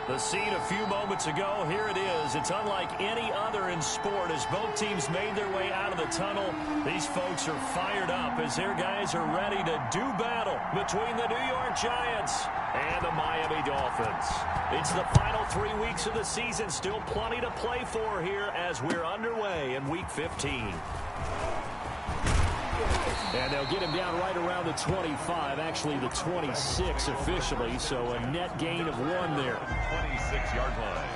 The scene a few moments ago, here it is. It's unlike any other in sport as both teams made their way out of the tunnel. These folks are fired up as their guys are ready to do battle between the New York Giants and the Miami Dolphins. It's the final 3 weeks of the season. Still plenty to play for here as we're underway in Week 15. And they'll get him down right around the 25, actually the 26 officially, so a net gain of 1 there. 26-yard line.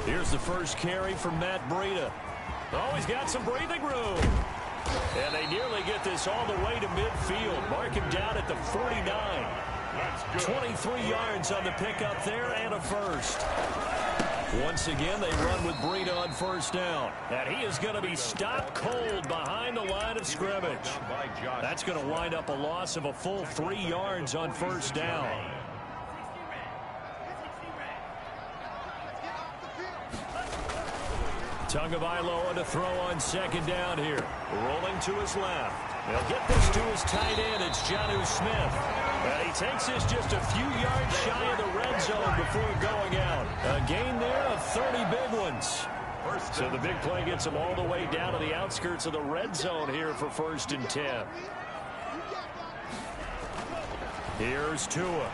Here's the first carry from Matt Breida. Oh, he's got some breathing room. And they nearly get this all the way to midfield. Mark him down at the 49. 23 yards on the pickup there and a first. Once again, they run with Breida on first down. And he is going to be stopped cold behind the line of scrimmage. That's going to wind up a loss of a full 3 yards on first down. Tagovailoa to throw on second down here. Rolling to his left. He'll get this to his tight end. It's Jonnu Smith. And he takes this just a few yards shy of the red zone before going out. A gain there of 30 big ones. So the big play gets him all the way down to the outskirts of the red zone here for 1st and 10. Here's Tua.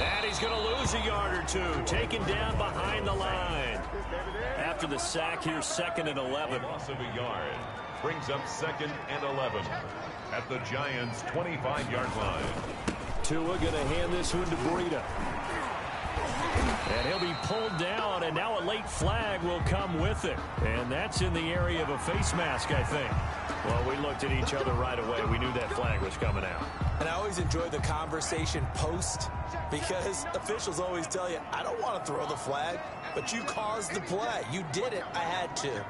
And he's going to lose a yard or two. Taken down behind the line. After the sack here, 2nd and 11. Loss of a yard brings up 2nd and 11 at the Giants' 25-yard line. Tua going to hand this one to Breida. And he'll be pulled down, and now a late flag will come with it. And that's in the area of a face mask, I think. Well, we looked at each other right away. We knew that flag was coming out. And I always enjoy the conversation post because officials always tell you, I don't want to throw the flag, but you caused the play. You did it. I had to.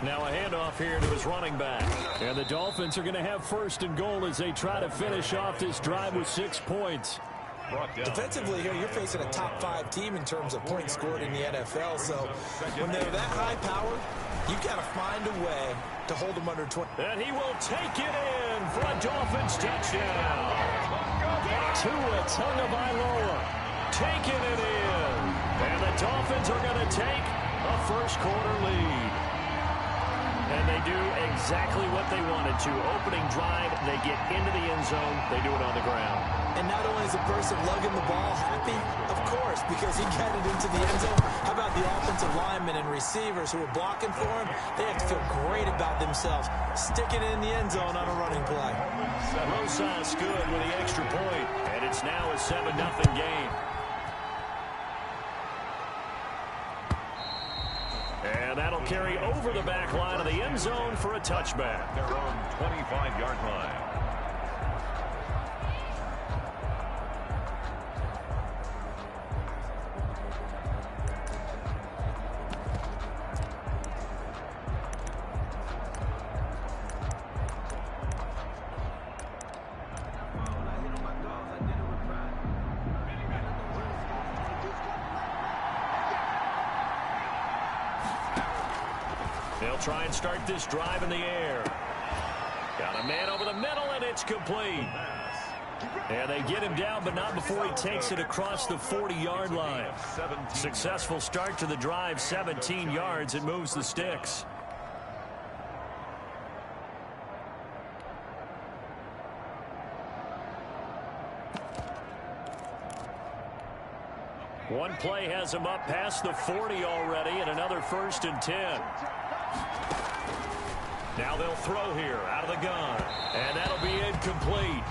Now a handoff here to his running back. And the Dolphins are going to have 1st and goal as they try to finish off this drive with 6 points. Defensively here, you're facing a top 5 team in terms of points scored in the NFL. So when they're that high powered, you've got to find a way to hold them under 20. And he will take it in for a Dolphins touchdown. Tua Tagovailoa taking it in. And the Dolphins are going to take a first-quarter lead. And they do exactly what they wanted to. Opening drive, they get into the end zone. They do it on the ground. And not only is the person lugging the ball happy, of course, because he got it into the end zone. How about the offensive linemen and receivers who are blocking for him? They have to feel great about themselves, sticking it in the end zone on a running play. Rosas good with the extra point, and it's now a 7-0 game. And that'll carry over the back line of the end zone for a touchback. Their own 25-yard line. They'll try and start this drive in the air. Got a man over the middle, and it's complete. And they get him down, but not before he takes it across the 40-yard line. Successful start to the drive, 17 yards, and moves the sticks. One play has him up past the 40 already, and another 1st and 10. Now they'll throw here out of the gun, and that'll be incomplete.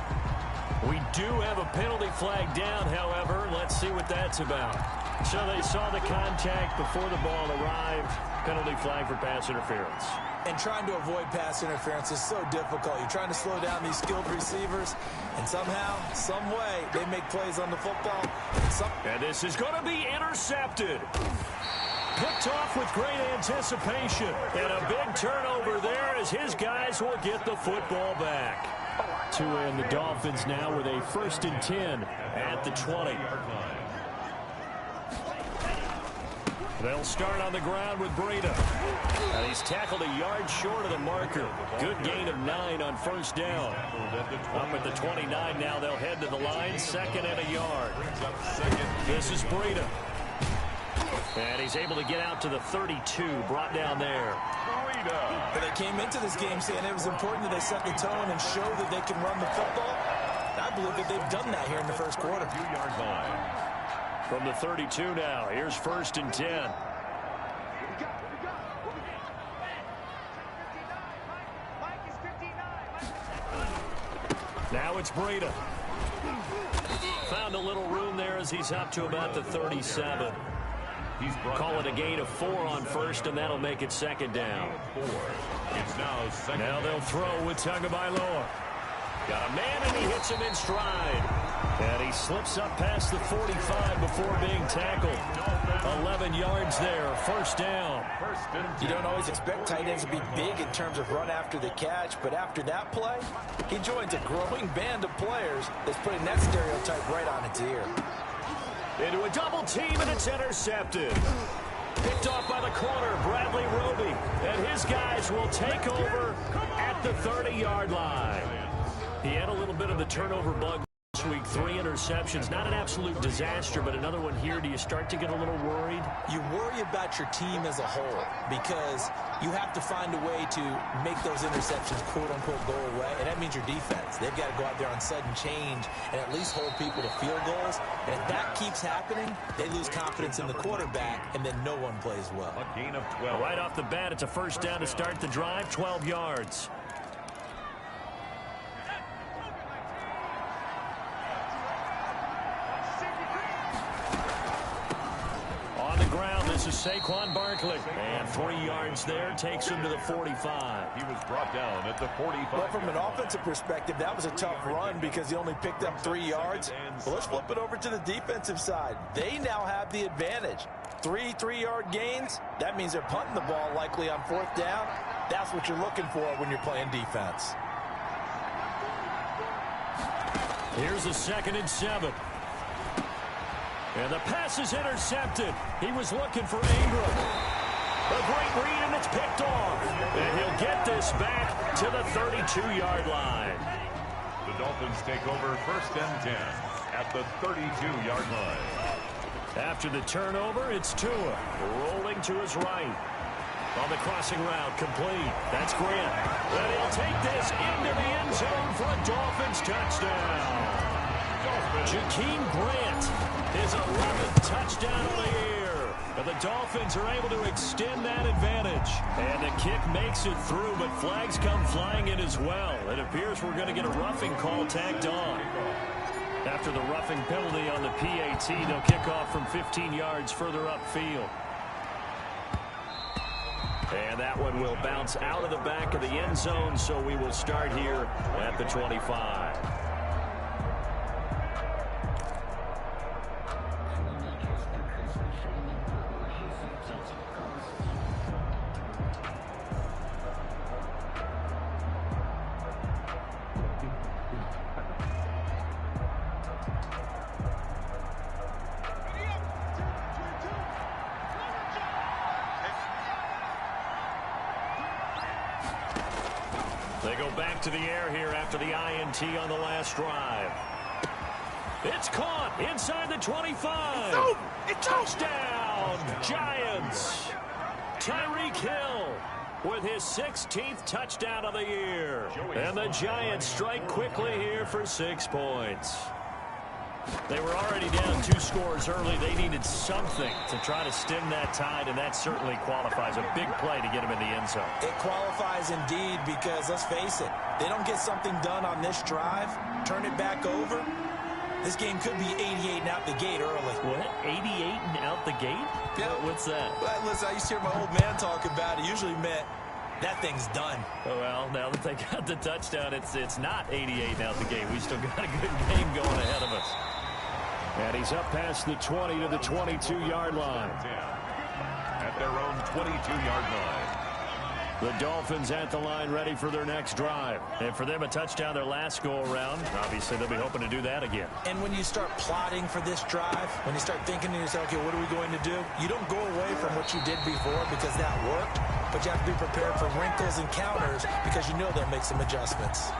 We do have a penalty flag down, however. Let's see what that's about. So they saw the contact before the ball arrived. Penalty flag for pass interference. And trying to avoid pass interference is so difficult. You're trying to slow down these skilled receivers, and somehow, some way, they make plays on the football. And this is going to be intercepted. Picked off with great anticipation. And a big turnover there as his guys will get the football back. Tua and the Dolphins now with a 1st and 10 at the 20. They'll start on the ground with Breida. And he's tackled a yard short of the marker. Good gain of 9 on 1st down. Up at the 29 now, they'll head to the line. 2nd and a yard. This is Breida. And he's able to get out to the 32, brought down there. But they came into this game saying it was important that they set the tone and show that they can run the football. I believe that they've done that here in the first quarter. From the 32 now, here's 1st and 10. Now it's Breida. Found a little room there as he's up to about the 37. Call it a gain of 4 on 1st, and that'll make it 2nd down. Now they'll throw with Tagovailoa. Got a man, and he hits him in stride. And he slips up past the 45 before being tackled. 11 yards there, 1st down. You don't always expect tight ends to be big in terms of run after the catch, but after that play, he joins a growing band of players that's putting that stereotype right on its ear. Into a double team, and it's intercepted. Picked off by the corner, Bradley Roby. And his guys will take over at the 30-yard line. He had a little bit of the turnover bug this week. 3 interceptions. Not an absolute disaster, but another one here. Do you start to get a little worried? You worry about your team as a whole because you have to find a way to make those interceptions, quote-unquote, go away, and that means your defense. They've got to go out there on sudden change and at least hold people to field goals. And if that keeps happening, they lose confidence in the quarterback, and then no one plays well. A gain of 12. Right off the bat, it's a 1st down to start the drive, 12 yards. This is Saquon Barkley. And 3 yards there takes him to the 45. He was brought down at the 45. Well, from an offensive perspective, that was a tough run because he only picked up 3 yards. Well, let's flip it over to the defensive side. They now have the advantage. 3 3-yard gains. That means they're punting the ball likely on 4th down. That's what you're looking for when you're playing defense. Here's a 2nd and 7. And the pass is intercepted. He was looking for Ingram. A great read, and it's picked off. And he'll get this back to the 32-yard line. The Dolphins take over 1st and 10 at the 32-yard line. After the turnover, it's Tua rolling to his right. On the crossing route, complete. That's Grant. And he'll take this into the end zone for a Dolphins touchdown. Jakeem Grant, his 11th touchdown of the year. And the Dolphins are able to extend that advantage. And the kick makes it through, but flags come flying in as well. It appears we're going to get a roughing call tacked on. After the roughing penalty on the PAT, they'll kick off from 15 yards further upfield. And that one will bounce out of the back of the end zone, so we will start here at the 25. They go back to the air here after the INT on the last drive. It's caught inside the 25. Touchdown, Giants. Tyreek Hill with his 16th touchdown of the year. And the Giants strike quickly here for 6 points. They were already down 2 scores early. They needed something to try to stem that tide, and that certainly qualifies. A big play to get them in the end zone. It qualifies indeed because, let's face it, they don't get something done on this drive, turn it back over, this game could be 88 and out the gate early. What? 88 and out the gate? Yeah. What's that? Well, listen, I used to hear my old man talk about it. Usually meant that thing's done. Well, now that they got the touchdown, it's not 88 now the game. We still got a good game going ahead of us. And he's up past the 20 to the 22-yard line. At their own 22-yard line. The Dolphins at the line ready for their next drive. And for them, a touchdown their last go-around. Obviously, they'll be hoping to do that again. And when you start plotting for this drive, when you start thinking to yourself, okay, what are we going to do? You don't go away from what you did before because that worked, but you have to be prepared for wrinkles and counters because you know they'll make some adjustments.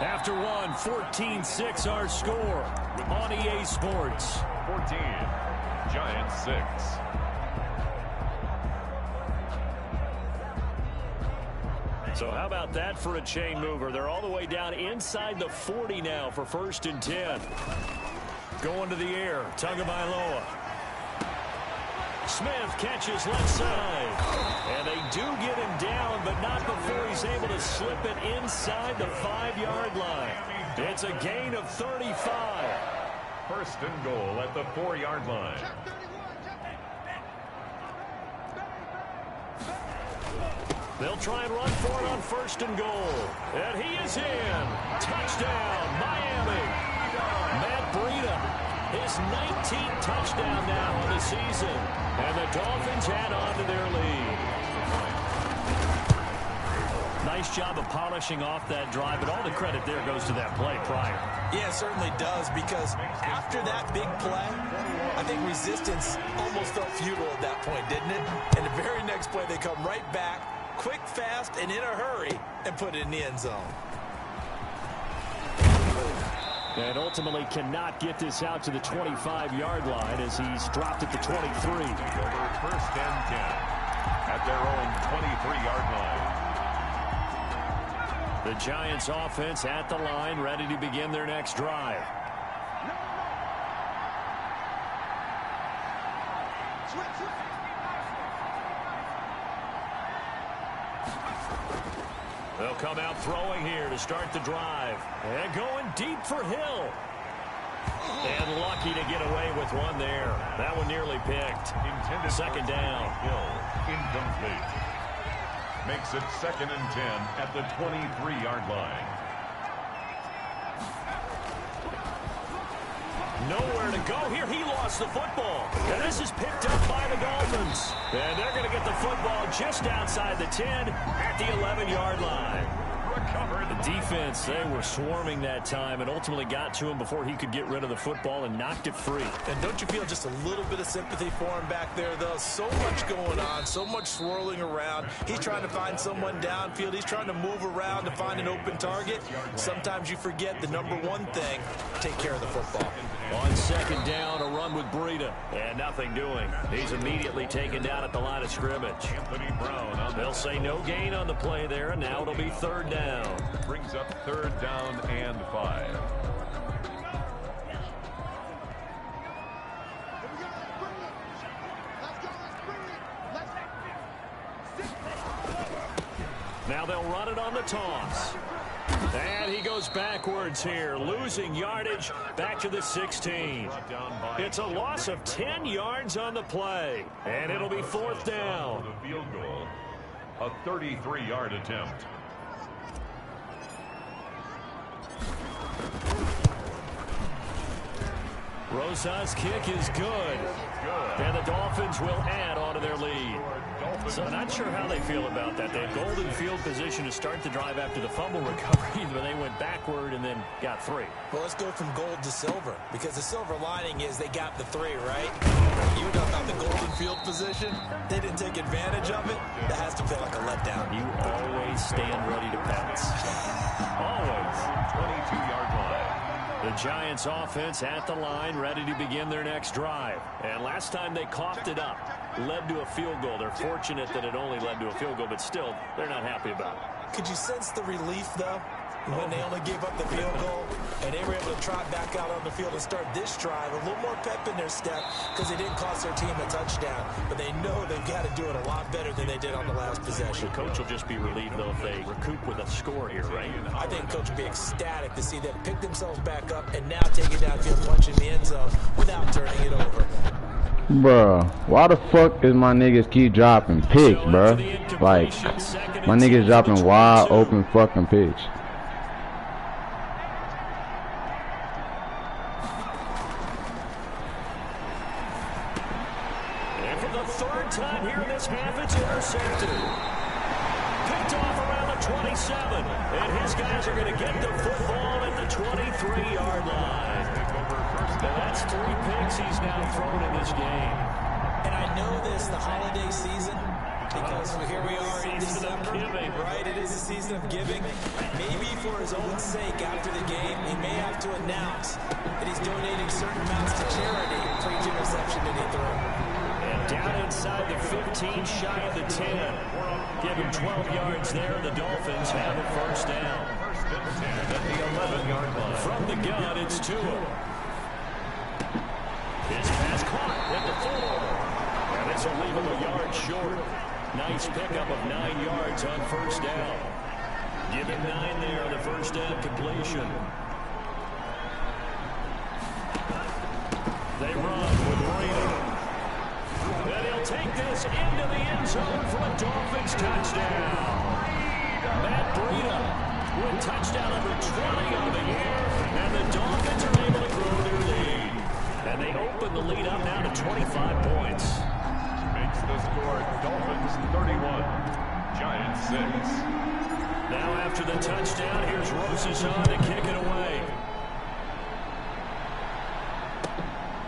After one, 14-6 our score on EA Sports. 14, Giants 6. So how about that for a chain mover? They're all the way down inside the 40 now for 1st and 10. Going to the air, Tagovailoa. Smith catches left side. And they do get him down, but not before he's able to slip it inside the 5-yard line. It's a gain of 35. 1st and goal at the 4-yard line. They'll try and run for it on 1st and goal. And he is in. Touchdown, Miami. Matt Breida, his 19th touchdown now on the season. And the Dolphins add on to their lead. Nice job of polishing off that drive, but all the credit there goes to that play prior. Yeah, it certainly does, because after that big play, I think resistance almost felt futile at that point, didn't it? And the very next play, they come right back, quick, fast, and in a hurry, and put it in the end zone. And ultimately cannot get this out to the 25-yard line as he's dropped at the 23. Over 1st and 10 at their own 23-yard line. The Giants offense at the line, ready to begin their next drive. They'll come out throwing here to start the drive. And going deep for Hill. And lucky to get away with one there. That one nearly picked. Intended 2nd down. Hill, incomplete. Makes it 2nd and 10 at the 23-yard line. Nowhere to go here. He lost the football. And this is picked up by the Dolphins. And they're going to get the football just outside the 10 at the 11-yard line. The defense, they were swarming that time and ultimately got to him before he could get rid of the football and knocked it free. And don't you feel just a little bit of sympathy for him back there, though? So much going on, so much swirling around. He's trying to find someone downfield. He's trying to move around to find an open target. Sometimes you forget the number one thing, take care of the football. On 2nd down, a run with Breida. And nothing doing. He's immediately taken down at the line of scrimmage. Anthony Brown. They'll say no gain on the play there, and now it'll be 3rd down. Brings up 3rd down and 5. Now they'll run it on the toss. And he goes backwards here, losing yardage back to the 16. It's a loss of 10 yards on the play, and it'll be 4th down. The field goal, a 33-yard attempt. Rosa's kick is good. And the Dolphins will add on to their lead. So not sure how they feel about that. They had golden field position to start the drive after the fumble recovery, but they went backward and then got 3. Well, let's go from gold to silver, because the silver lining is they got the 3, right? You know about the golden field position. They didn't take advantage of it. That has to feel like a letdown. You always stand ready to pounce. Always. 22-yard line. The Giants offense at the line, ready to begin their next drive. And last time they coughed it up, led to a field goal. They're fortunate that it only led to a field goal, but still, they're not happy about it. Could you sense the relief, though, when they only gave up the field goal and they were able to trot back out on the field and start this drive? A little more pep in their step because they didn't cost their team a touchdown, but they know they've got to do it a lot better than they did on the last possession. The coach will just be relieved, though, if they recoup with a score here, right? I think coach will be ecstatic to see them pick themselves back up and now take it downfield, punch in the end zone without turning it over. Bruh, why the fuck is my niggas keep dropping picks, bruh? Like, my niggas dropping wide open fucking picks. And for the third time here in this half, it's intercepted. Picked off around the 27. And his guys are going to get the football at the 23-yard line. Now that's 3 picks he's now thrown in this game. And I know this, the holiday season, because here we are in December, right? It is a season of giving. Maybe for his own sake after the game, he may have to announce that he's donating certain amounts to charity for each interception that he threw. And down inside the 15, shy of the 10. Give him 12 yards there. The Dolphins have a first down. At the 11-yard line. From the gun, it's Tua. His pass caught at the 4. And this will leave him a yard short. Nice pickup of 9 yards on first down. Give him 9 there on the first down completion. They run with Brady. And he'll take this into the end zone for a Dolphins touchdown. Matt Breida with touchdown number 20 on the year. And the Dolphins are able to grow their lead. And they open the lead up now to 25 points. Makes the score Dolphins 31, Giants 6. Now after the touchdown, here's Rosen to kick it away.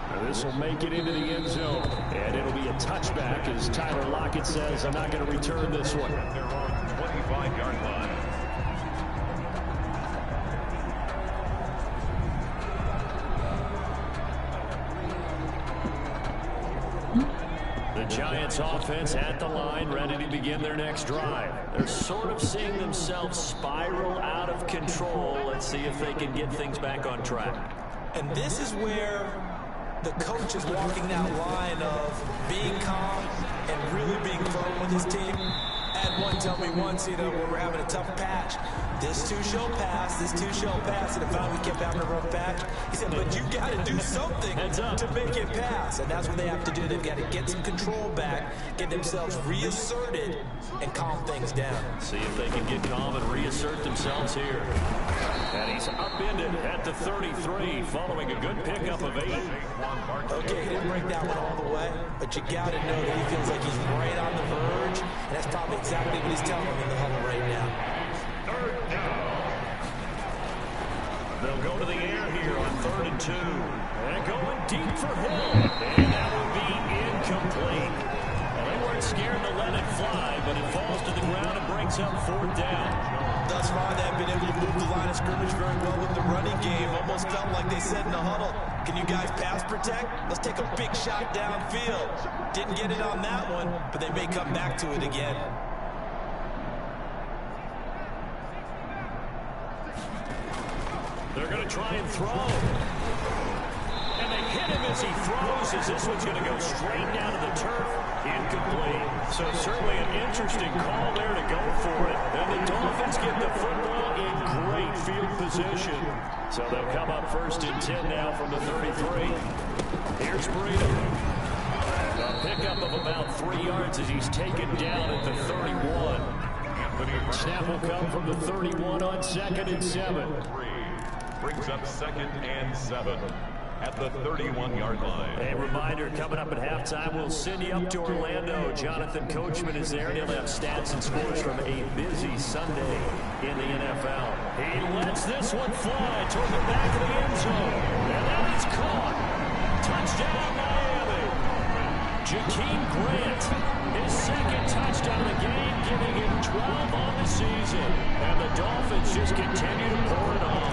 Now this will make it into the end zone. And it'll be a touchback as Tyler Lockett says, I'm not going to return this one. They're on the 25-yard line. The Giants offense at the line, ready to begin their next drive. They're sort of seeing themselves spiral out of control. Let's see if they can get things back on track. And this is where the coach is walking that line of being calm and really being firm with his team. Had one tell me once, you know, when we're having a tough patch, this too shall pass, this too shall pass, and if finally we kept having a rough patch, he said, but you got to do something to make it pass, and that's what they have to do. They've got to get some control back, get themselves reasserted, and calm things down. See if they can get calm and reassert themselves here. And he's upended at the 33, following a good pickup of 8. Okay, he didn't break that one all the way, but you got to know that he feels like he's right on the verge, and that's probably exactly what he's telling them in the huddle right now. They'll go to the air here on 3rd and 2. And going deep for Hill. And that will be incomplete. Well, they weren't scared to let it fly, but it falls to the ground and brings up 4th down. Thus far, they've been able to move the line of scrimmage very well with the running game. Almost felt like they said in the huddle, can you guys pass protect? Let's take a big shot downfield. Didn't get it on that one, but they may come back to it again. They're going to try and throw. And they hit him as he throws, as this one's going to go straight down to the turf. Incomplete. So certainly an interesting call there to go for it. And the Dolphins get the football in great field position. So they'll come up 1st and 10 now from the 33. Here's Breida. A pickup of about 3 yards as he's taken down at the 31. Snap will come from the 31 on 2nd and 7. Brings up 2nd and 7 at the 31-yard line. A reminder, coming up at halftime, we'll send you up to Orlando. Jonathan Coachman is there, and he'll have stats and scores from a busy Sunday in the NFL. He lets this one fly toward the back of the end zone. And that is caught. Touchdown, Miami. Jakeem Grant, his 2nd touchdown of the game, giving him 12 on the season. And the Dolphins just continue to pour it on.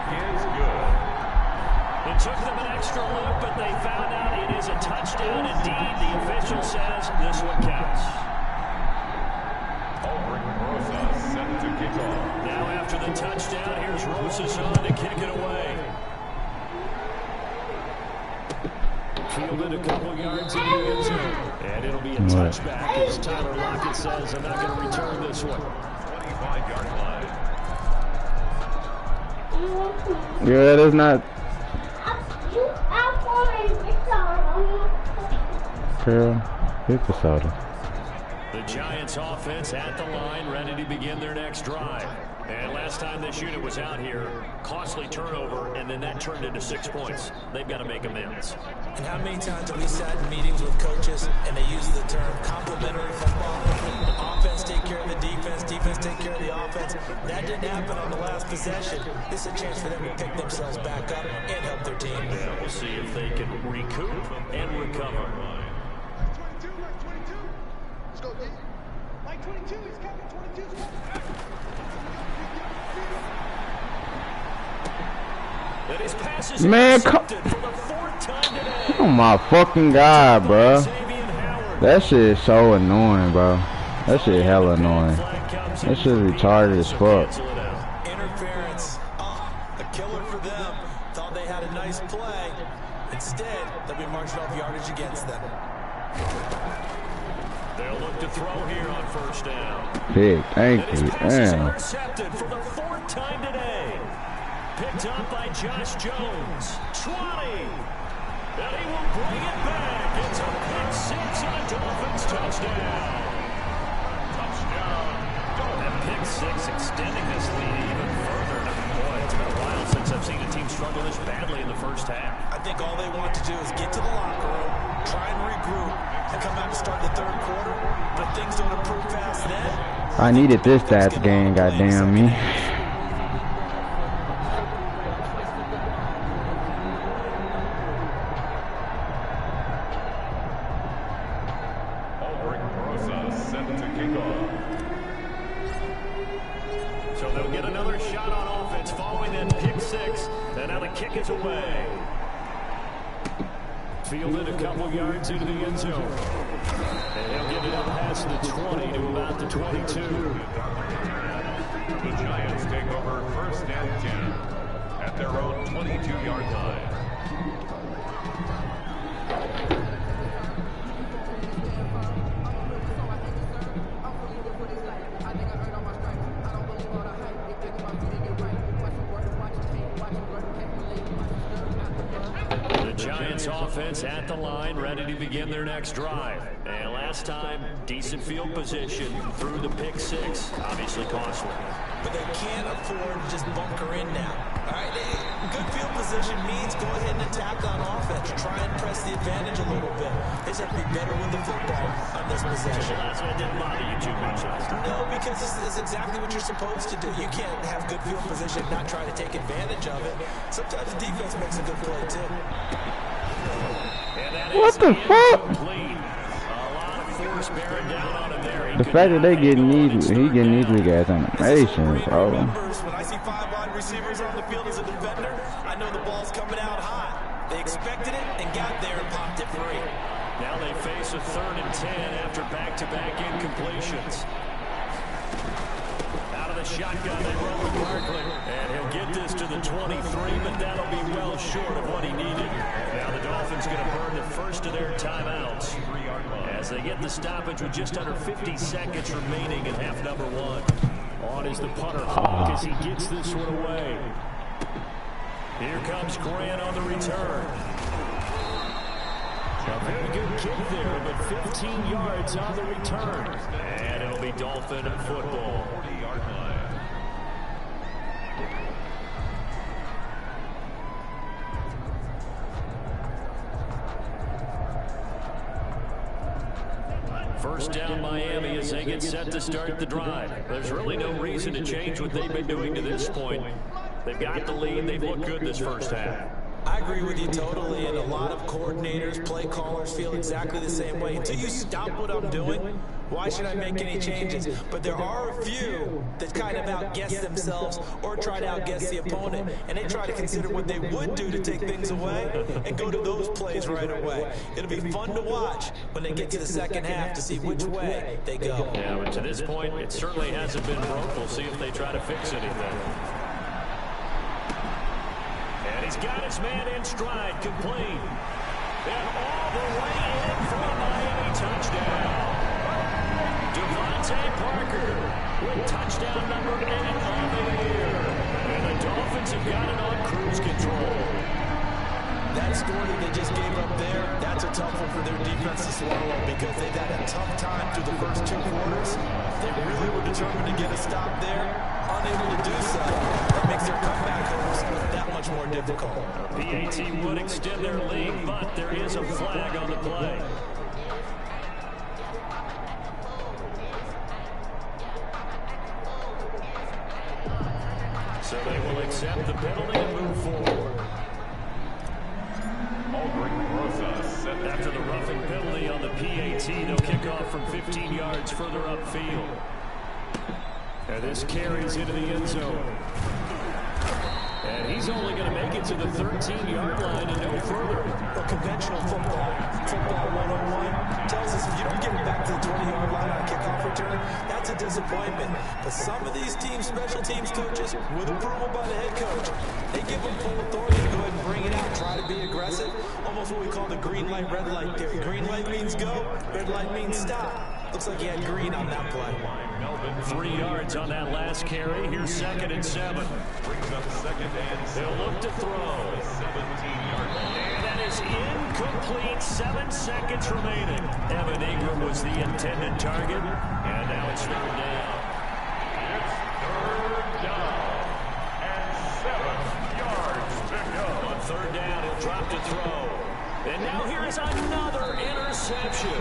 Is good. It took them an extra look, but they found out it is a touchdown indeed. The official says this one counts. Rosa set to kick off. Now after the touchdown, here's Rosen to kick it away. Fielded a couple yards in the end zone. And it'll be a touchback as Tyler Lockett says, I'm not going to return this one. 25-yard line. Yeah, that's not. Girl, pick the soda. The Giants offense at the line, ready to begin their next drive. And last time this unit was out here, costly turnover, and then that turned into 6 points. They've got to make amends. And how many times have we sat in meetings with coaches and they use the term complementary football? Offense take care of the defense, defense take care of the offense. That didn't happen on the last possession. This is a chance for them to pick themselves back up and help their team. Yeah, we'll see if they can recoup and recover. Let's go, D. Like 22, he's coming. 22's coming. And his pass is Man, intercepted for the 4th time today. Oh my fucking god, bro. That shit is so annoying, bro. That shit hella annoying. That shit retarded as fuck. Interference. A killer for them. Thought they had a nice play. Instead, they'll be marching off yardage against them. They'll look to throw here on 1st down. Big, thank you. Damn. Intercepted for the 4th time today. Picked up by Josh Jones. 20. And he will bring it back. It's a pick 6 and a Dolphins touchdown. Touchdown. And pick 6 extending this lead even further. Boy, it's been a while since I've seen a team struggle this badly in the first half. I think all they want to do is get to the locker room, try and regroup, and come out to start the 3rd quarter. But things don't improve fast then. I needed this stats game, goddamn me. So they'll get another shot on offense following that pick 6. And now the kick is away. Fielded a couple yards into the end zone. And he'll get it up past the 20 to about the 22. The Giants take over 1st and 10 at their own 22-yard line. Giants offense at the line, ready to begin their next drive. And last time, decent field position through the pick 6. Obviously costly. But they can't afford to just bunker in now. All right, good field position means go ahead and attack on offense. Try and press the advantage a little bit. They just have to be better with the football on this possession. That's what didn't bother you too much last time. No, because this is exactly what you're supposed to do. You can't have good field position and not try to take advantage of it. Sometimes the defense makes a good play, too. What the fuck? The fact that they getting these, he getting these big ass animations, bro. When I see 5 wide receivers on the field as a defender, I know the ball's coming out hot. They expected it and got there and popped it free. Now they face a 3rd and 10 after back-to-back incompletions. Out of the shotgun, they roll with Barkley. And he'll get this to the 23, but that'll be well short of what he needed. Now the Dolphins going to burn the first of their timeouts as they get the stoppage with just under 50 seconds remaining in half number 1. On is the punter clock as he gets this one away. Here comes Grant on the return. A very good kick there, but 15 yards on the return. And it'll be Dolphin football. 40-yard line. First down Miami as they get set to start the drive. There's really no reason to change what they've been doing to this point. They've got the lead. They've looked good this first half. I agree with you totally, and a lot of coordinators, play callers feel exactly the same way. Until you stop what I'm doing, why should I make any changes? But there are a few that kind of outguess themselves or try to outguess the opponent, and they try to consider what they would do to take things away and go to those plays right away. It'll be fun to watch when they get to the second half to see which way they go. Yeah, but to this point, it certainly hasn't been broke. We'll see if they try to fix anything. And he's got his man in stride, complete. And all the way in for a Miami touchdown. Devontae Parker with touchdown number 8 on the year. And the Dolphins have got it on cruise control. That score that they just gave up there, that's a tough one for their defense to swallow because they've had a tough time through the first 2 quarters. They really were determined to get a stop there, unable to do so. That makes their comeback hopes that much more difficult. PAT would extend their lead, but there is a flag on the play. So they will accept the penalty and move forward. After the roughing penalty on the PAT, they'll kick off from 15 yards further upfield. And this carries into the end zone. And he's only going to make it to the 13-yard line and no further. Well, conventional football 101, tells us if you don't get it back to the 20-yard line on a kickoff return, that's a disappointment. But some of these teams, special teams coaches, with approval by the head coach, they give them full authority to go ahead and bring it out, try to be aggressive, almost what we call the green light, red light theory. Green light means go, red light means stop. Looks like he had green on that play. 3 yards on that last carry. Here's 2nd and 7. Brings up 2nd and 7. They'll look to throw. 17-yard line. And that is incomplete. 7 seconds remaining. Evan Ingram was the intended target. And now it's 3rd down. It's 3rd down. And 7 yards to go. On 3rd down, he'll drop to throw. And now here is another interception.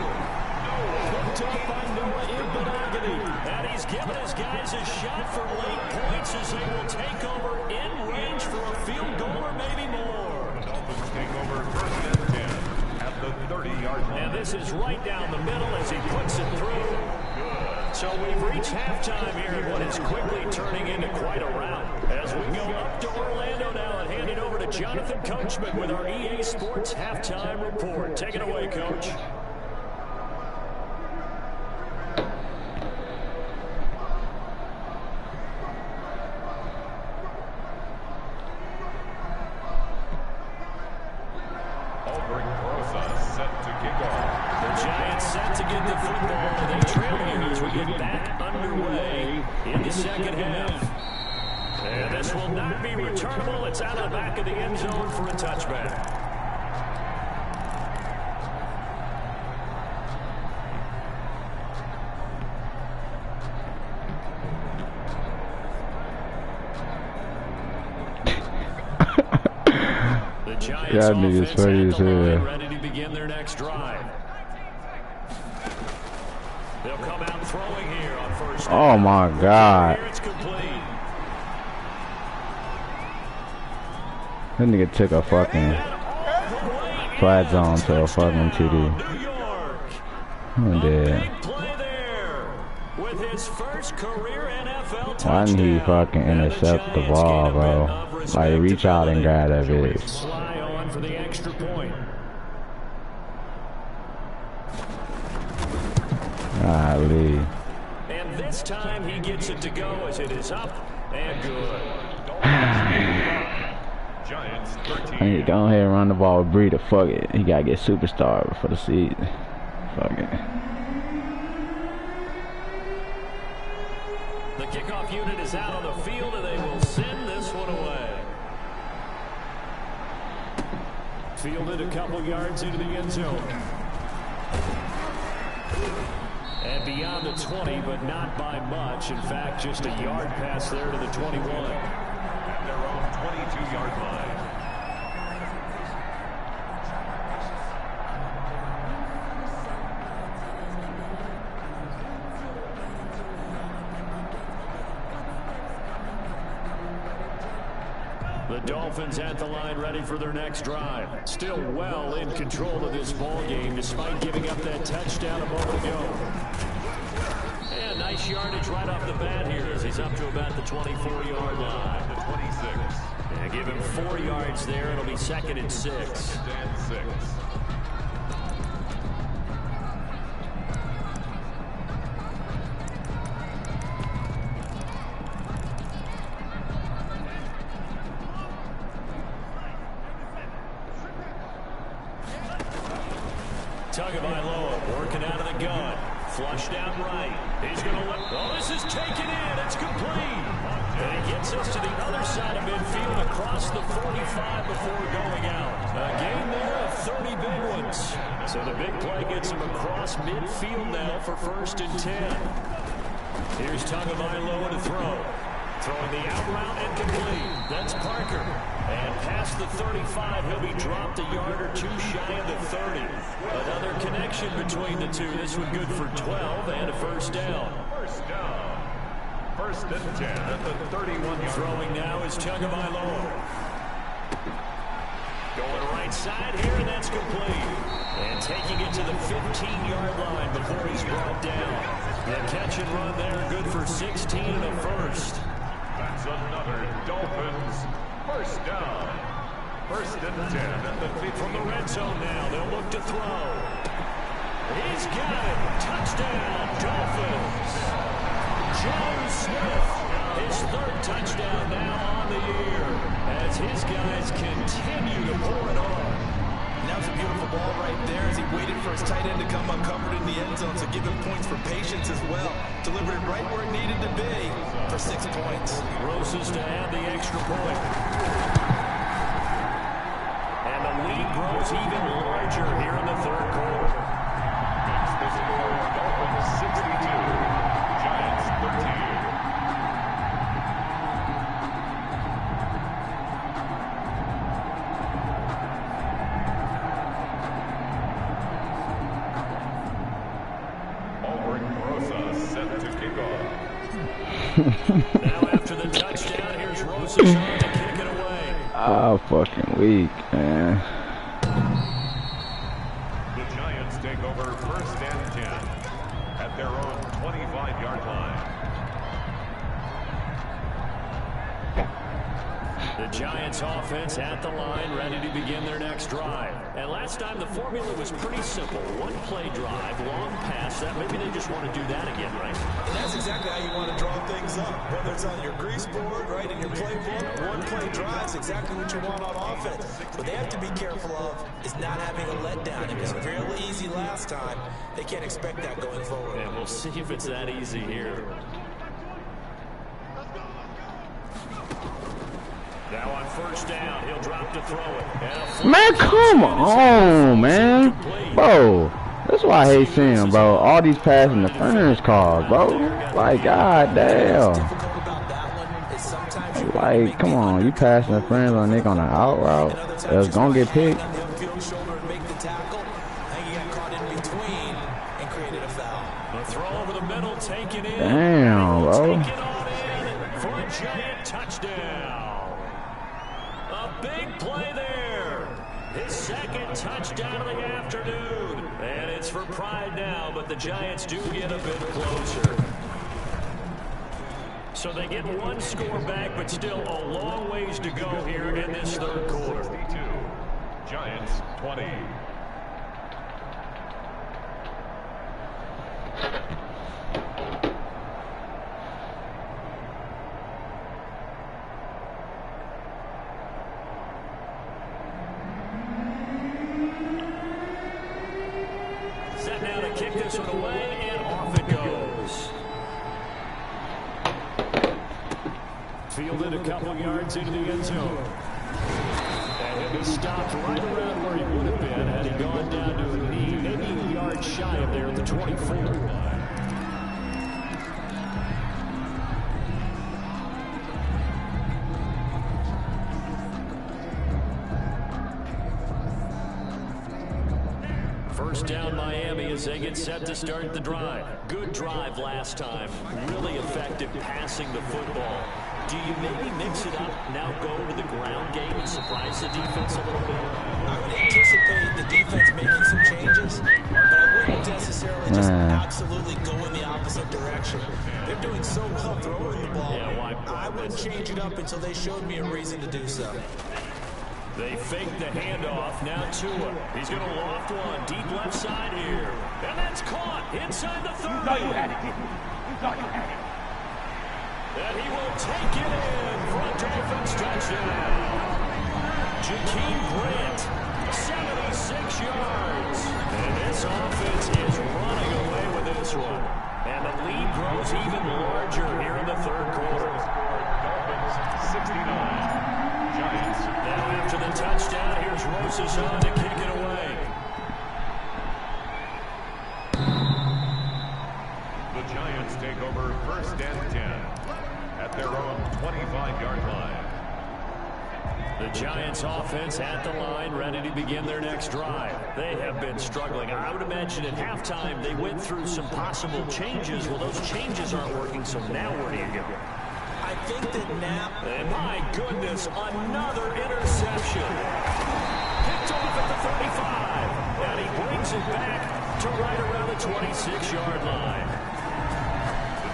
Picked up by Noah Ibenagany. And he's given his guys a shot for late points as they will take over in range for a field goal or maybe more. The Dolphins take over 1st and 10 at the 30-yard line. And this is right down the middle as he puts it through. So we've reached halftime here in what is quickly turning into quite a rout. As we go up to Orlando now and hand it over to Jonathan Coachman with our EA Sports Halftime Report. Take it away, Coach. In the second half. And this will not be returnable. It's out of the back of the end zone for a touchback. The Giants offense at the line, ready to begin their next drive. They'll come out throwing here on 1st. Oh my God. It's complete. That nigga took a fucking flat zone to a fucking TD. I'm dead. Big play there with his first career NFL touchdown. Why didn't he fucking intercept the ball, bro? Like, reach out and grab that bitch. Sly on for the extra point. Golly. And this time he gets it to go as it is up and good. Giants 13. I need to go ahead and run the ball with Breida. Fuck it. He gotta get superstar for the season. Fuck it. The kickoff unit is out on the field and they will send this one away. Fielded a couple yards into the end zone. And beyond the 20, but not by much. In fact, just a yard pass there to the 21. At their own 22-yard line. The Dolphins at the line ready for their next drive. Still well in control of this ball game despite giving up that touchdown a moment ago. And nice yardage right off the bat here as he's up to about the 24-yard line. The 26. And give him 4 yards there. It'll be 2nd and 6. 2nd and 6. Tagovailoa working out of the gun. Flushed out right. He's going to look. Oh, this is taken in. It's complete. And he gets us to the other side of midfield across the 45 before going out. A gain there of 30 big ones. So the big play gets him across midfield now for 1st and 10. Here's Tagovailoa to throw. Throwing the out route and complete. That's Parker. And past the 35, he'll be dropped a yard or two shy of the 30. Another connection between the two. This one good for 12 and a 1st down. 1st down. 1st and 10 at the 31-yard. Throwing now is Tagovailoa. Going right side here, and that's complete. And taking it to the 15-yard line before he's brought down. The catch and run there, good for 16 and a 1st. That's another Dolphins 1st down. 1st and 10 at the 15. From the red zone now, they'll look to throw. He's got it. Touchdown, Dolphins. John Smith, his 3rd touchdown now on the year as his guys continue to pour it on. And that was a beautiful ball right there as he waited for his tight end to come uncovered in the end zone, so give him points for patience as well. Delivered it right where it needed to be for 6 points. Roses to add the extra point. And the lead grows even larger here in the 3rd quarter. Makes the score Dolphins 62, Giants 13. Set to kick off. Now after the touchdown, here's Roses on to kick it away. Oh, fucking weak, man. The Giants take over 1st and 10 at their own 25-yard line. The Giants offense at the line, ready to begin their next drive. And last time the formula was pretty simple. 1-play drive, long pass. That maybe they just want to do that again, right? And that's exactly how you want to draw things up. Whether it's on your grease board, right, in your playbook, 1-play drive is exactly what you want on offense. What they have to be careful of is not having a letdown. It was real easy last time. They can't expect that going forward. And we'll see if it's that easy here. Now on 1st down, he'll drop to throw it. Man, come on, man. Bro, that's why I hate seeing him, bro. All these pass interference calls, bro. Like, goddamn. Like, come on. You pass interference on a nigga on the out route. It's gonna get picked. Damn, bro. For a giant touchdown. A big play there. His 2nd touchdown of the afternoon. And it's for pride now, but the Giants do get a bit closer. So they get 1 score back, but still a long ways to go here in this 3rd quarter. 62, Giants 20. Set now to kick this one away, and off it goes. Fielded a couple yards into the end zone. And he'll be stopped right around where he would have been had he gone down to a knee, maybe a yard shy of there at the 24. First down Miami as they get set to start the drive. Good drive last time. Really effective passing the football. Do you maybe mix it up, now go to the ground game and surprise the defense a little bit? I would anticipate the defense making some changes, but I wouldn't necessarily just absolutely go in the opposite direction. They're doing so well throwing the ball. Yeah, why? I wouldn't change it up until they showed me a reason to do so. They fake the handoff. Now Tua. He's going to loft one deep left side here. And that's caught inside the 30. You thought you had it, didn't you? You thought you had it. And he will take it in for a Dolphins touchdown. Jakeem Grant, 76 yards. And this offense is running away with this one. And the lead grows even larger here in the 3rd quarter. after the touchdown, here's Rosas on to kick it away. The Giants take over 1st and 10 at their own 25-yard line. The Giants offense at the line, ready to begin their next drive. They have been struggling. I would imagine at halftime they went through some possible changes. Well, those changes aren't working, so now where do you go? I think that now... And my goodness, another interception. Picked off at the 35. And he brings it back to right around the 26-yard line.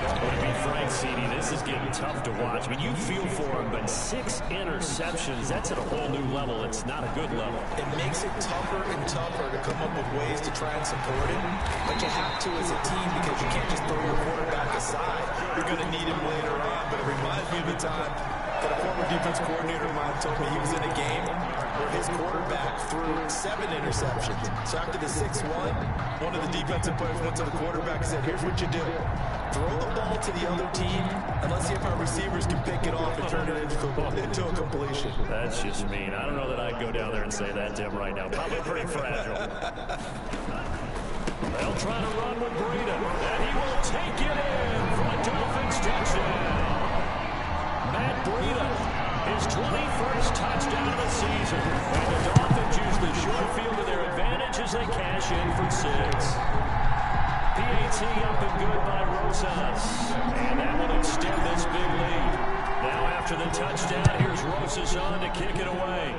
To be frank, CD, this is getting tough to watch. I mean, you feel for him, but 6 interceptions, that's at a whole new level. It's not a good level. It makes it tougher and tougher to come up with ways to try and support him, but you have to as a team because you can't just throw your quarterback aside. You're going to need him later on, but it reminds me of the time that a former defense coordinator of mine told me he was in a game where his quarterback threw 7 interceptions. So after the 6th one of the defensive players went to the quarterback and said, here's what you do. Throw the ball to the other team, and let's see if our receivers can pick it off and turn it into a completion. That's just mean. I don't know that I'd go down there and say that to him right now. Probably pretty fragile. They'll try to run with Breida, and he will take it in for a Dolphins touchdown. Matt Breida, his 21st touchdown of the season. And the Dolphins use the short field to their advantage as they cash in for 6. PAT up and good by Rosas. And that will extend this big lead. Now after the touchdown, here's Rosas on to kick it away.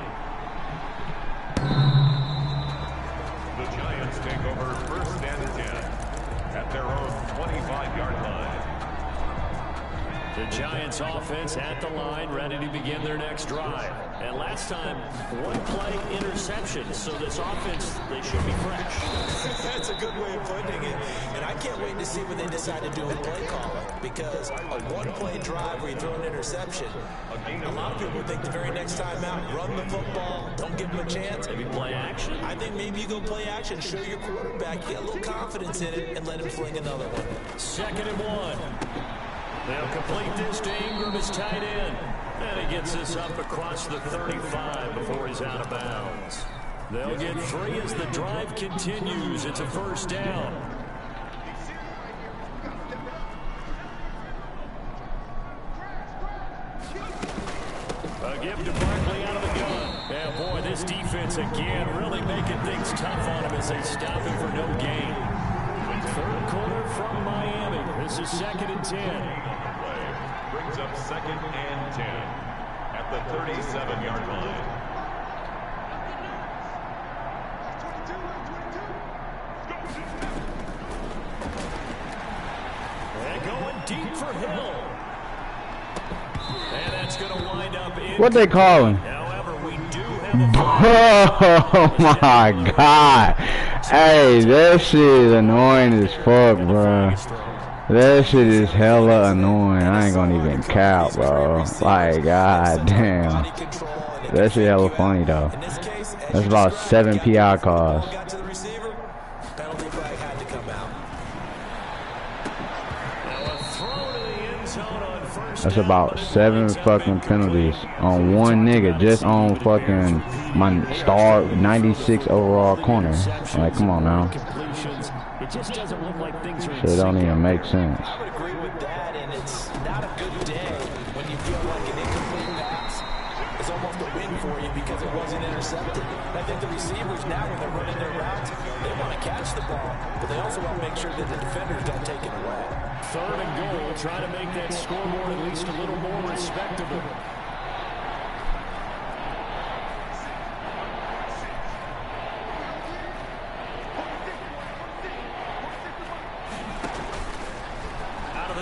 The Giants take over 1st and 10 at their own 25-yard line. The Giants offense at the line, ready to begin their next drive. And last time, 1-play interception. So this offense, they should be fresh. That's a good way of putting it. And I can't wait to see what they decide to do with play calling. Because a 1-play drive where you throw an interception, a lot of people think the very next time out, run the football, don't give them a chance. Maybe play action. I think maybe you go play action, show your quarterback, get a little confidence in it, and let him fling another one. 2nd and 1. They'll complete this to Ingram as tight end. And he gets this up across the 35 before he's out of bounds. They'll get 3 as the drive continues. It's a 1st down. A give to Barkley out of the gun. And boy, this defense again really making things tough on him as they stop him for no gain. 3rd quarter from Miami. This is 2nd and 10. Brings up 2nd and 10 at the 37-yard line. And going deep for Hill. And that's going to wind up in. What they calling? However, we do have Oh my God. Hey, that shit is annoying as fuck, bro. That shit is hella annoying. I ain't gonna even cap, bro. Like, god damn. That shit hella funny, though. That's about 7 PI calls. That's about 7 fucking penalties on one nigga, just on fucking my star 96 overall corner. Like, come on now. It just doesn't look like things are. Shit don't even make sense. I would agree with that, and it's not a good day when you feel like an incomplete pass is almost a win for you because it wasn't intercepted. And I think the receivers now, when they're running their routes, they want to catch the ball, but they also want to make sure that the defenders don't take it away. 3rd and goal, try to make that scoreboard at least a little more respectable.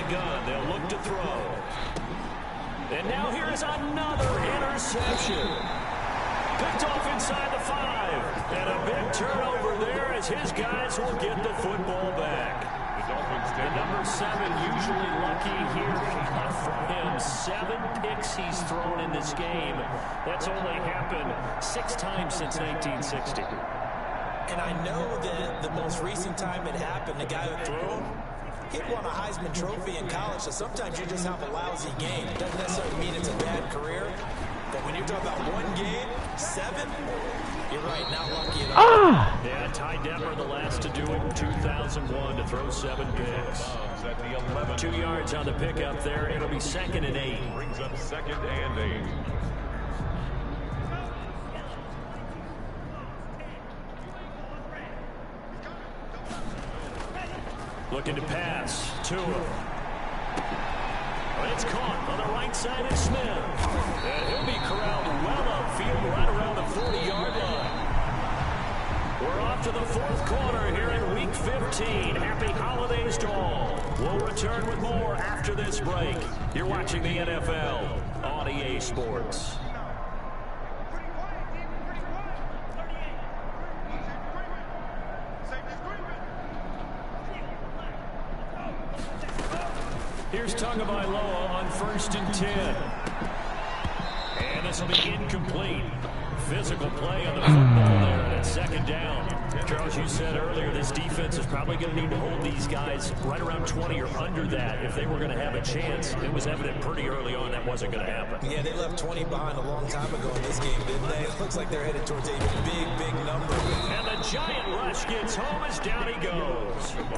Gun. They'll look to throw. And now here is another interception. Picked off inside the 5. And a big turnover there as his guys will get the football back. The number 7 usually lucky here for him. 7 picks he's thrown in this game. That's only happened 6 times since 1960. And I know that the most recent time it happened, the guy who threw, he won a Heisman Trophy in college, so sometimes you just have a lousy game. It doesn't necessarily mean it's a bad career. But when you're talking about one game, 7, you're right, not lucky at all. Yeah, Ty Detmer, the last to do it in 2001 to throw 7 picks. 2 yards on the pickup there. It'll be 2nd and 8. Brings up 2nd and 8. Looking to pass. Tua. It's caught on the right side of Smith. And he'll be corralled well upfield right around the 40-yard line. We're off to the 4th quarter here in Week 15. Happy holidays to all. We'll return with more after this break. You're watching the NFL on EA Sports. Here's Tagovailoa on 1st and 10. And this will be incomplete. Physical play on the football there, and it's 2nd down. Charles, you said earlier this defense is probably going to need to hold these guys right around 20 or under that if they were going to have a chance. It was evident pretty early on that wasn't going to happen. Yeah, they left 20 behind a long time ago in this game, didn't they? It looks like they're headed towards a big number. And the giant rush gets home as down he goes. It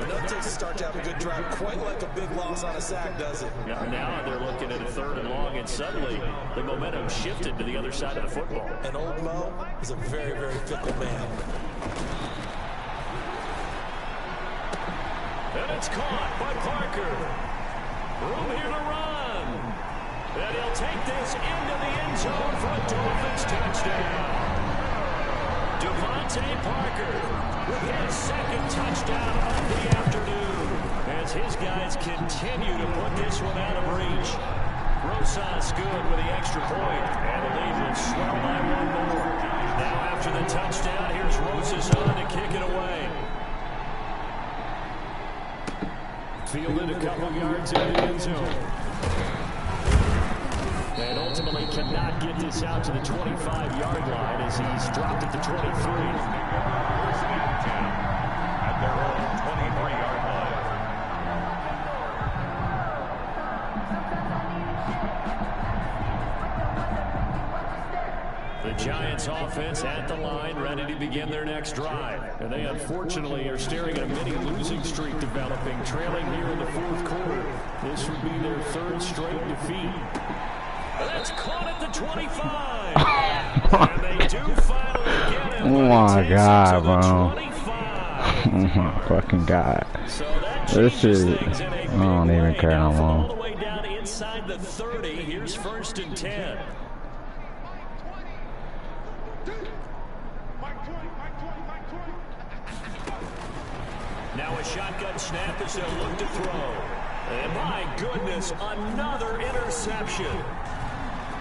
doesn't take a start to have a good drive quite like a big loss on a sack, does it? Now they're looking at a 3rd and long, and suddenly the momentum shifted to the other side of the football. And old Mo is a very fickle man. And it's caught by Parker. Room here to run. And he'll take this into the end zone for a Dolphins touchdown. Devontae Parker with his 2nd touchdown of the afternoon as his guys continue to put this one out of reach. Rosas good with the extra point, and the lead will swell by 1 more. Now after the touchdown, here's Rosas on to kick it away. Fielded a couple yards in the end zone. And ultimately cannot get this out to the 25-yard line as he's dropped at the 23. At their own 23-yard line. The Giants offense at the line, ready to begin their next drive. And they unfortunately are staring at a mini losing streak developing, trailing here in the 4th quarter. This would be their 3rd straight defeat. That's caught at the 25. And they do finally get it. Oh my God, bro. Oh my fucking God. So that This is, things in a I big don't even way. care no Now all more. the way down inside the 30. Here's 1st and 10. Now a shotgun snap as they'll look to throw. And my goodness, another interception.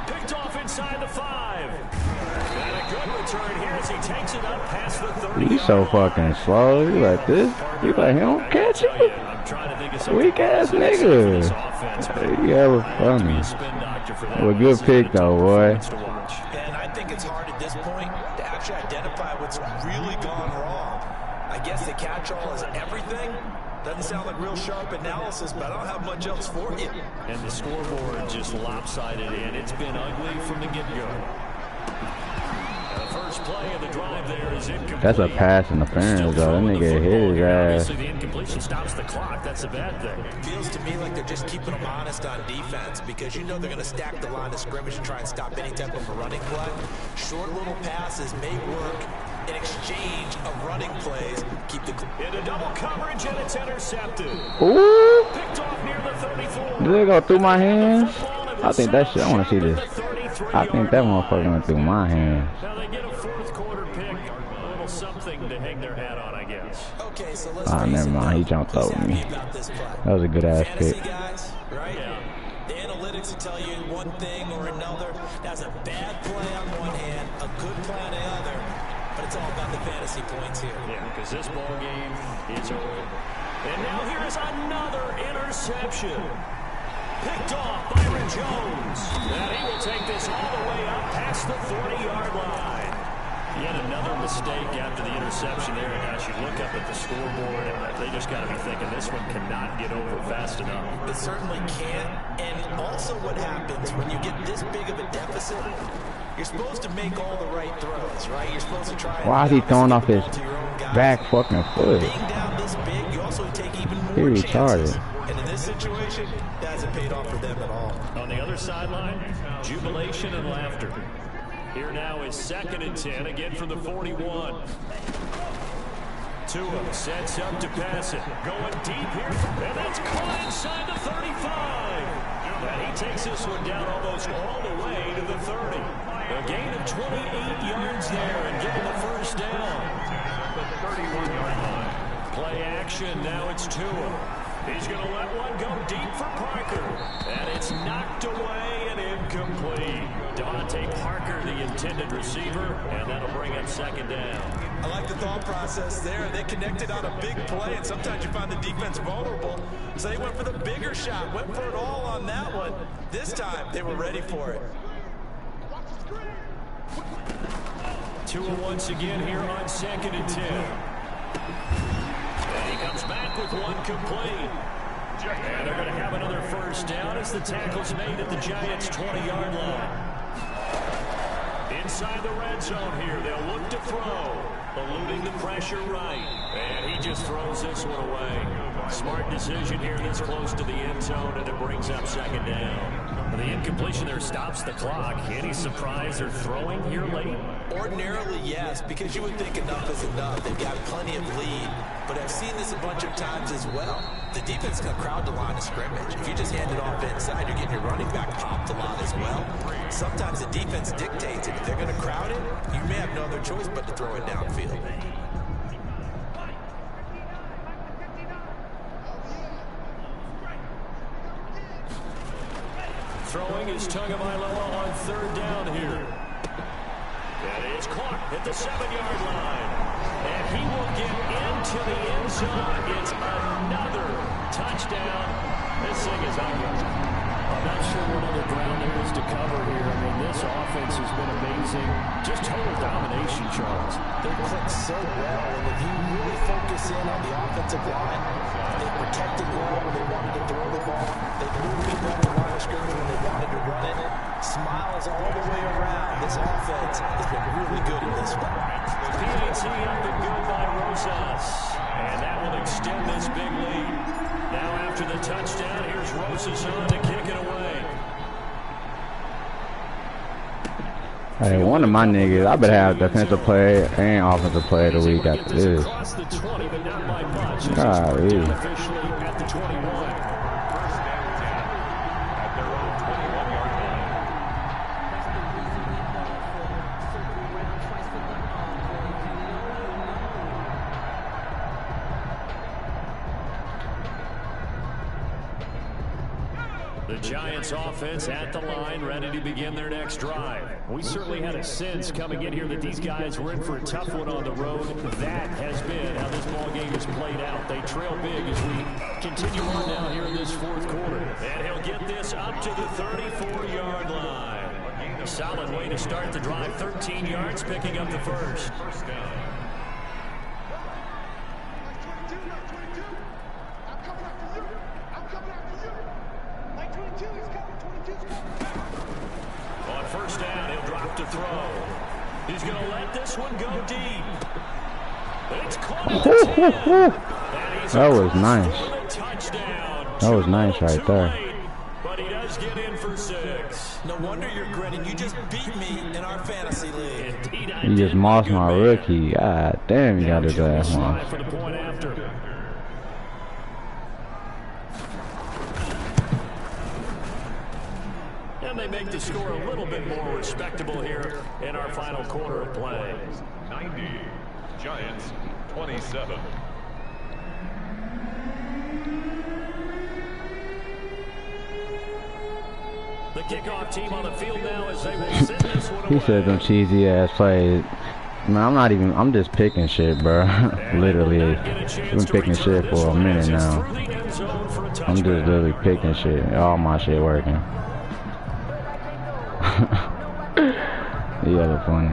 Picked off inside the 5. And a good return here as he takes it up past the 30. He's so fucking slow. You like this? You like he don't catch it? I'm trying to think of something. Weak ass nigga. Yeah, we're funny. Well, good pick though, boy. And I think it's hard at this point to actually identify what's really gone wrong. I guess the catch-all is everything. Doesn't sound like real sharp analysis, but I don't have much else for you. And the scoreboard just lopsided in. It's been ugly from the get-go. The first play of the drive there is incomplete. That's a pass interference, though. That nigga hit his ass. Obviously, the incompletion stops the clock. That's a bad thing. Feels to me like they're just keeping them honest on defense because you know they're going to stack the line of scrimmage and try and stop any type of a running play. Short little passes may work in exchange of running plays. Keep the into double coverage, and it's intercepted. Ooh! Picked off near the 34. Did it go through my hands? I think that shit. I want to see this. I think that motherfucker went through my hands. Now they get a 4th quarter pick. A little something to hang their hat on, I guess. Okay, so let's Never mind. He jumped over me. That was a good ass pick. Guys, right? Yeah. The analytics will tell you one thing or another. That's a bad play on one hand, a good play on the other. But it's all about the fantasy points here. Yeah, because this ball game is over. And now here is another interception. Picked off Byron Jones. And he will take this all the way up past the 40-yard line. Yet another mistake after the interception there. And as you look up at the scoreboard, and they just got to be thinking this one cannot get over fast enough. It certainly can't. And also what happens when you get this big of a deficit, you're supposed to make all the right throws, right? You're supposed to try. Why is he throwing off his back fucking foot? Being down this big, you also take even more He chances. retarded. And in this situation, that hasn't paid off for them at all. On the other sideline, jubilation and laughter. Here now is 2nd and 10, again from the 41. Tua sets up to pass it. Going deep here, and that's caught inside the 35. And he takes this one down almost all the way to the 30. A gain of 28 yards there and getting the first down. The 31-yard line. Play action, now it's Tua. He's going to let one go deep for Parker. And it's knocked away and incomplete. Devontae Parker, the intended receiver, and that'll bring up 2nd down. I like the thought process there. They connected on a big play, and sometimes you find the defense vulnerable. So they went for the bigger shot, went for it all on that one. This time, they were ready for it. Tua once again here on 2nd and 10. And he comes back with one complete. And they're going to have another first down as the tackle's made at the Giants' 20-yard line. Inside the red zone here, they'll look to throw. Eluding the pressure right. And he just throws this one away. Smart decision here this close to the end zone, and it brings up 2nd down. The incompletion there stops the clock. Any surprise they're throwing here late? Ordinarily, yes, because you would think enough is enough. They've got plenty of lead, but I've seen this a bunch of times as well. The defense can crowd the line of scrimmage. If you just hand it off inside, you're getting your running back popped a lot as well. Sometimes the defense dictates it. If they're going to crowd it, you may have no other choice but to throw it downfield. Throwing is Tagovailoa on 3rd down here. And it's caught at the 7-yard line. And he will get into the end zone. It's another touchdown. This thing is ugly. I'm not sure what other ground there is to cover here. I mean, this offense has been amazing. Just total domination, Charles. They clicked so well, and if you really focus in on the offensive line, they protected well when they wanted to throw the ball. They moved people on the line of scrimmage when they wanted to run it. Smiles all the way around. This offense has been really good in this one. PAT up and good by Rosas. And that will extend this big lead. Now after the touchdown, here's Rosas on to kick it away. Hey, one of my niggas, I better have defensive player and offensive player of the week after this. Golly. At the 21. The Giants offense at the line, ready to begin their next drive. We certainly had a sense coming in here that these guys were in for a tough one on the road. That has been how this ball game has played out. They trail big as we continue on now here in this 4th quarter. And he'll get this up to the 34-yard line. A solid way to start the drive. 13 yards, picking up the first. On first down, he'll drop to throw. He's going to let this one go deep. It's caught at the 10. That was nice. That was nice right there. But he does get in for 6. No wonder you're grinning. You just beat me in our fantasy league. Indeed, I You just did. mossed my rookie. God damn, you gotta do that one. For the point after. And they make the score a little bit more respectable here in our final quarter of play. 90. Giants 27. The kickoff team on the field now as they will send this one away. He said them cheesy ass plays. Man, I'm just picking shit, bro. Literally. I've been picking shit for a minute now. I'm just literally picking shit. All my shit working. You guys are funny.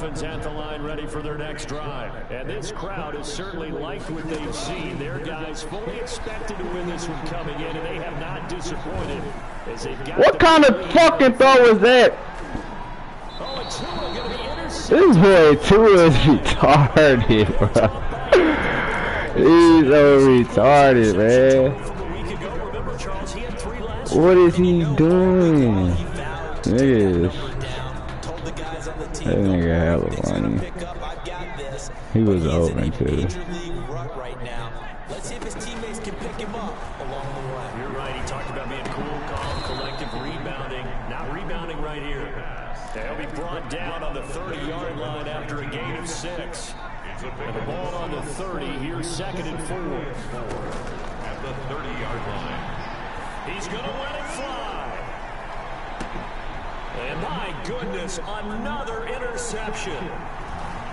Dolphins at the line ready for their next drive. And this crowd has certainly liked what they've seen. Their guys fully expected to win this one coming in, and they have not disappointed. As they've got what kind of fucking throw was that? Oh, and Tua going to be intercepted. This boy Tua is retarded, bro. He's so retarded, man. What is he doing? Niggas. That nigga hella funny. He was open too. Let's see if his teammates can pick him up along the way. You're right. He talked about being cool, calm, collective, rebounding. Not rebounding right here. They'll be brought down on the 30-yard line after a gain of 6. And the ball on the 30. Here's 2nd and 4. At the 30-yard line. He's going to let it fly. And my goodness, another interception.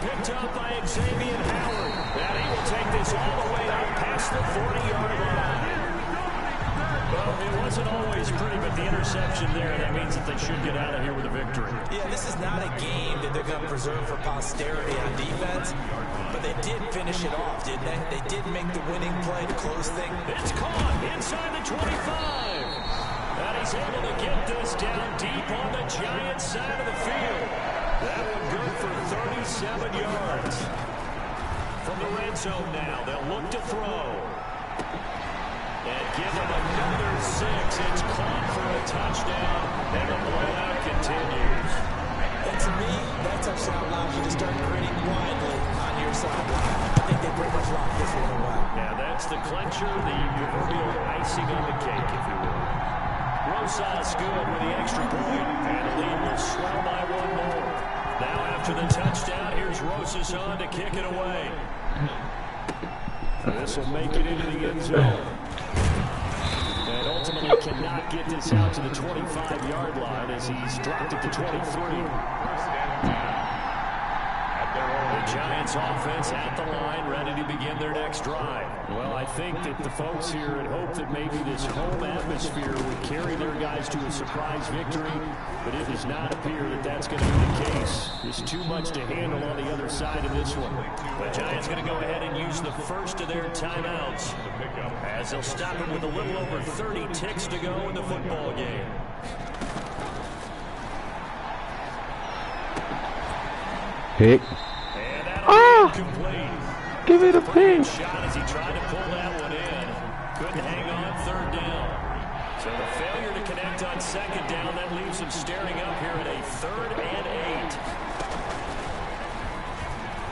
Picked up by Xavier Howard. And he will take this all the way out past the 40-yard line. Well, it wasn't always pretty, but the interception there, that means that they should get out of here with a victory. Yeah, this is not a game that they're going to preserve for posterity on defense, but they did finish it off, didn't they? They did make the winning play to close things. It's caught inside the 25. And he's able to get this down deep on the Giants side of the field. That one good for 37 yards. From the red zone now, they'll look to throw. And give him another 6. It's caught for a touchdown, and the blowout continues. And to me, that touchdown allows you to start grinning widely on your sideline. I think they pretty much locked this one away. Now that's the clincher, the proverbial icing on the cake, if you will. Rosas good with the extra point, and the lead will swell by 1 more. Now after the touchdown, here's Rosas on to kick it away. This will make it into the end zone. And ultimately cannot get this out to the 25-yard line as he's dropped at the 23. The Giants offense at the line, ready to begin their next drive. Well, I think that the folks here had hoped that maybe this home atmosphere would carry their guys to a surprise victory, but it does not appear that that's going to be the case. There's too much to handle on the other side of this one. The Giants going to go ahead and use the first of their timeouts as they'll stop it with a little over 30 ticks to go in the football game. Pick. Complete. Give it a pick. Shot as he tried to pull that one in. Couldn't hang on 3rd down. So the failure to connect on 2nd down, that leaves him staring up here at a 3rd and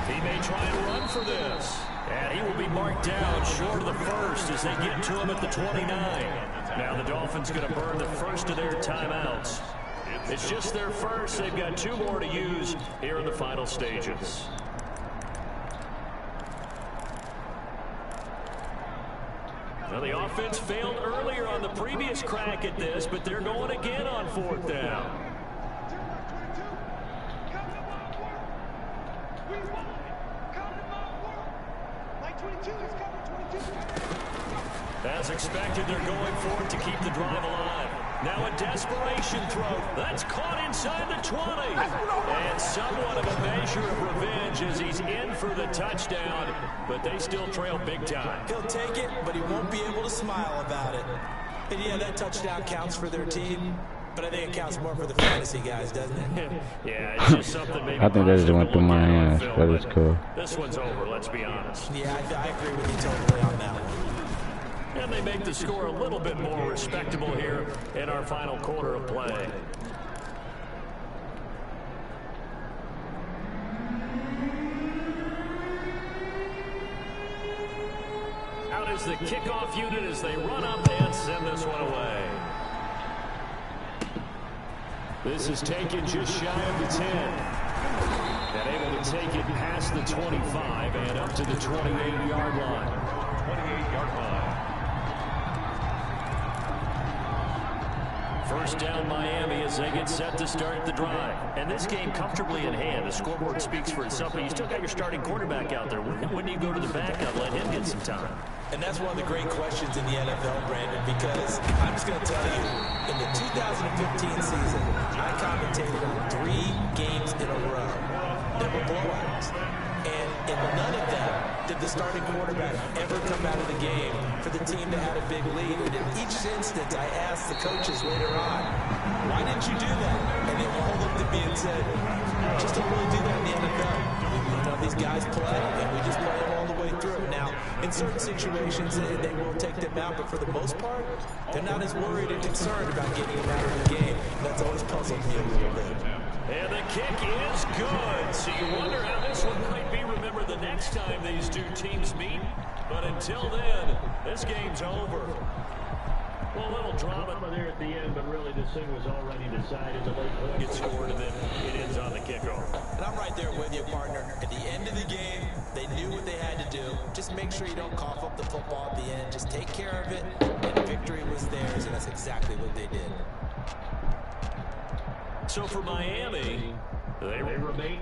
8. He may try and run for this. And he will be marked down short of the 1st as they get to him at the 29. Now the Dolphins going to burn the first of their timeouts. It's just their first. They've got 2 more to use here in the final stages. Well, the offense failed earlier on the previous crack at this, but they're going again on 4th down. As expected, they're going for it to keep the drive alive. Now a desperation throw. That's caught inside the 20. And somewhat of a measure of revenge as he's in for the touchdown. But they still trail big time. He'll take it, but he won't be able to smile about it. And yeah, that touchdown counts for their team. But I think it counts more for the fantasy guys, doesn't it? Yeah, it's just something maybe. I think that just went through my hands, but it's cool. This one's over, let's be honest. Yeah, I agree with you totally on that one. And they make the score a little bit more respectable here in our final quarter of play. Out is the kickoff unit as they run up and send this one away. This is taken just shy of the 10. And able to take it past the 25 and up to the 28-yard line. 28-yard line. First down Miami as they get set to start the drive. And this game comfortably in hand. The scoreboard speaks for itself, but you still got your starting quarterback out there. When do you go to the backup, let him get some time? And that's one of the great questions in the NFL, Brandon, because I'm just going to tell you, in the 2015 season, I commentated on 3 games in a row. there were blowouts. And in none of them did the starting quarterback ever come out of the game for the team that had a big lead. And in each instance, I asked the coaches later on, why didn't you do that? And they all looked at me and said, just don't really do that in the NFL. You know, these guys play, and we just play them all the way through. Now, in certain situations, they will take them out, but for the most part, they're not as worried and concerned about getting them out of the game. That's always puzzled me a little bit. And the kick is good. So you wonder how this one might be remembered the next time these two teams meet. But until then, this game's over. Well, a little drama there at the end, but really this thing was already decided. The late point gets scored, and then it ends on the kickoff. And I'm right there with you, partner. At the end of the game, they knew what they had to do. Just make sure you don't cough up the football at the end. Just take care of it, and victory was theirs, and that's exactly what they did. So for Miami, they remain